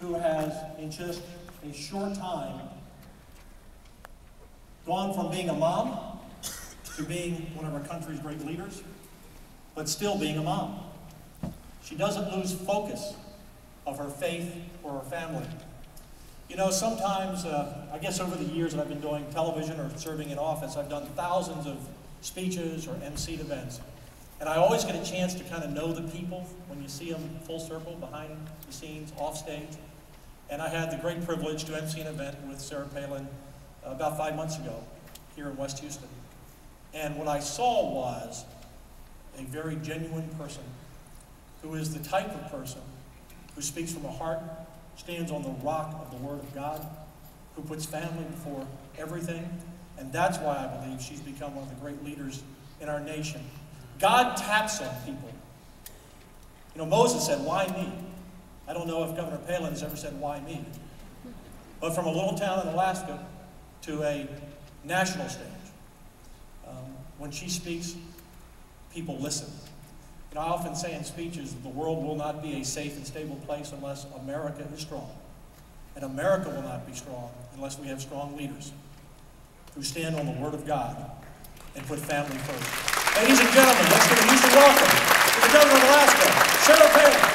who has, in just a short time, gone from being a mom to being one of our country's great leaders, but still being a mom. She doesn't lose focus of her faith or her family. You know, sometimes, I guess over the years that I've been doing television or serving in office, I've done thousands of speeches or emceed events. And I always get a chance to kind of know the people when you see them full circle, behind the scenes, off stage. And I had the great privilege to MC an event with Sarah Palin about 5 months ago here in West Houston. And what I saw was a very genuine person who is the type of person who speaks from the heart, stands on the rock of the Word of God, who puts family before everything. And that's why I believe she's become one of the great leaders in our nation. God taps on people. You know, Moses said, "Why me?" I don't know if Governor Palin has ever said, "Why me?" But from a little town in Alaska to a national stage, when she speaks, people listen. You know, I often say in speeches that the world will not be a safe and stable place unless America is strong. And America will not be strong unless we have strong leaders who stand on the Word of God and put family first. Ladies and gentlemen, let's give a Houston welcome to the Governor of Alaska, Sarah Palin.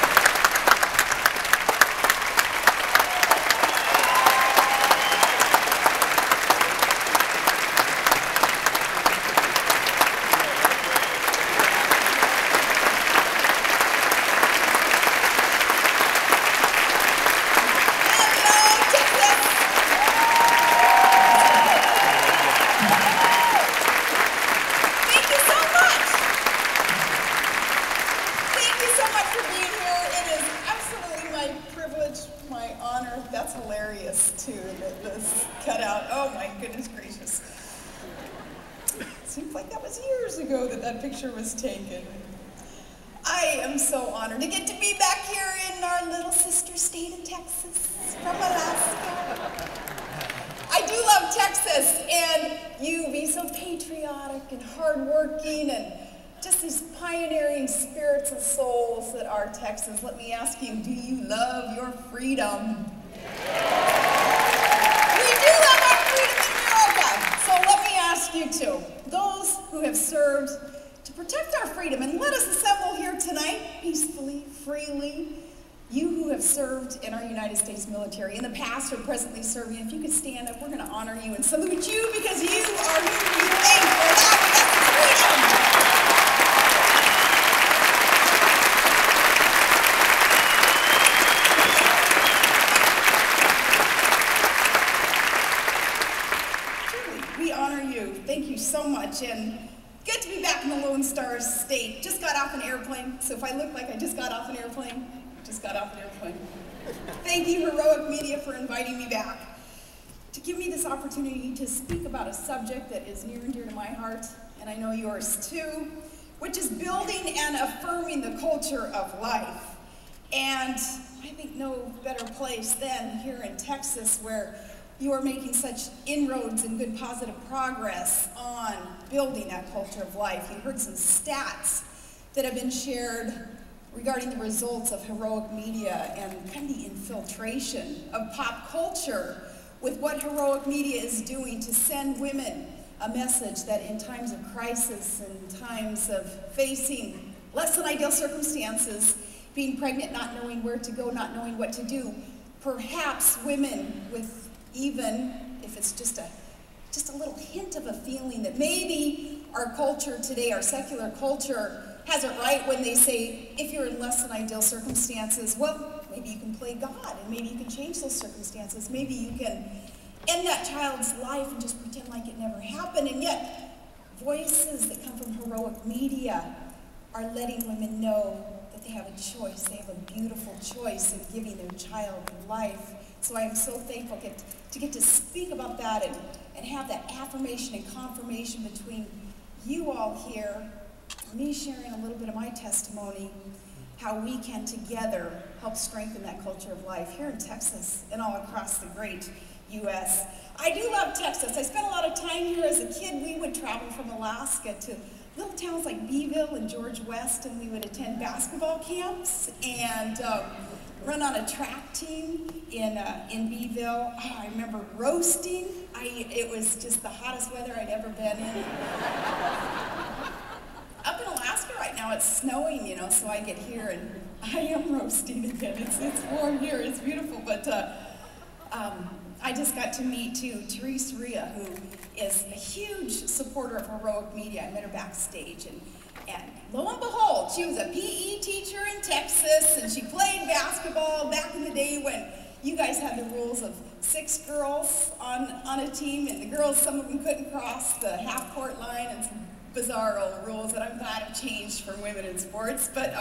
Was taken. I am so honored to get to be back here in our little sister state of Texas from Alaska. I do love Texas, and you be so patriotic and hardworking and just these pioneering spirits and souls that are Texans. Let me ask you, do you love your freedom? We do love our freedom in America. So let me ask you too, those who have served to protect our freedom, and let us assemble here tonight peacefully, freely. You who have served in our United States military in the past or presently serving, if you could stand up, we're going to honor you and salute you because you are here to be thanked for allowing us freedom. Truly, we honor you. Thank you so much. And good to be back in the Lone Star State. Just got off an airplane, so if I look like I just got off an airplane, just got off an airplane. Thank you, Heroic Media, for inviting me back to give me this opportunity to speak about a subject that is near and dear to my heart, and I know yours too, which is building and affirming the culture of life. And I think no better place than here in Texas, where you are making such inroads and good positive progress on building that culture of life. You heard some stats that have been shared regarding the results of Heroic Media and kind of the infiltration of pop culture with what Heroic Media is doing to send women a message that in times of crisis and times of facing less than ideal circumstances, being pregnant, not knowing where to go, not knowing what to do, perhaps women with, even if it's just a little hint of a feeling that maybe our culture today, our secular culture, has it right when they say, if you're in less than ideal circumstances, well, maybe you can play God, and maybe you can change those circumstances. Maybe you can end that child's life and just pretend like it never happened. And yet, voices that come from Heroic Media are letting women know that they have a choice. They have a beautiful choice in giving their child life. So I am so thankful to get to speak about that and have that affirmation and confirmation between you all here, me sharing a little bit of my testimony, how we can together help strengthen that culture of life here in Texas and all across the great U.S. I do love Texas. I spent a lot of time here as a kid. We would travel from Alaska to little towns like Beeville and George West, and we would attend basketball camps. And run on a track team in Beeville. Oh, I remember roasting. It was just the hottest weather I'd ever been in. Up in Alaska right now, it's snowing, you know, so I get here and I am roasting again. It's warm here, it's beautiful, but I just got to meet, too, Therese Rhea, who is a huge supporter of heroic media. I met her backstage, and lo and behold, she was a PE teacher in Texas, and she played basketball back in the day when you guys had the rules of 6 girls on a team, and the girls, some of them couldn't cross the half-court line, and some bizarre old rules that I'm glad have changed for women in sports. But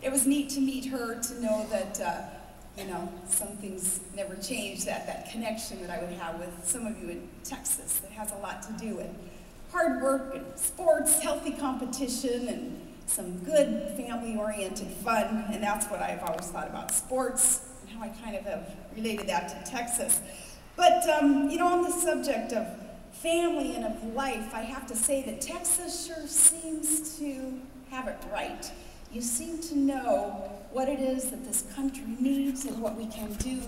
it was neat to meet her, to know that you know, some things never change, that connection that I would have with some of you in Texas that has a lot to do with hard work and sports, healthy competition, and some good family-oriented fun. And that's what I've always thought about sports and how I kind of have related that to Texas. But, you know, on the subject of family and of life, I have to say that Texas sure seems to have it right. You seem to know what it is that this country needs and what we can do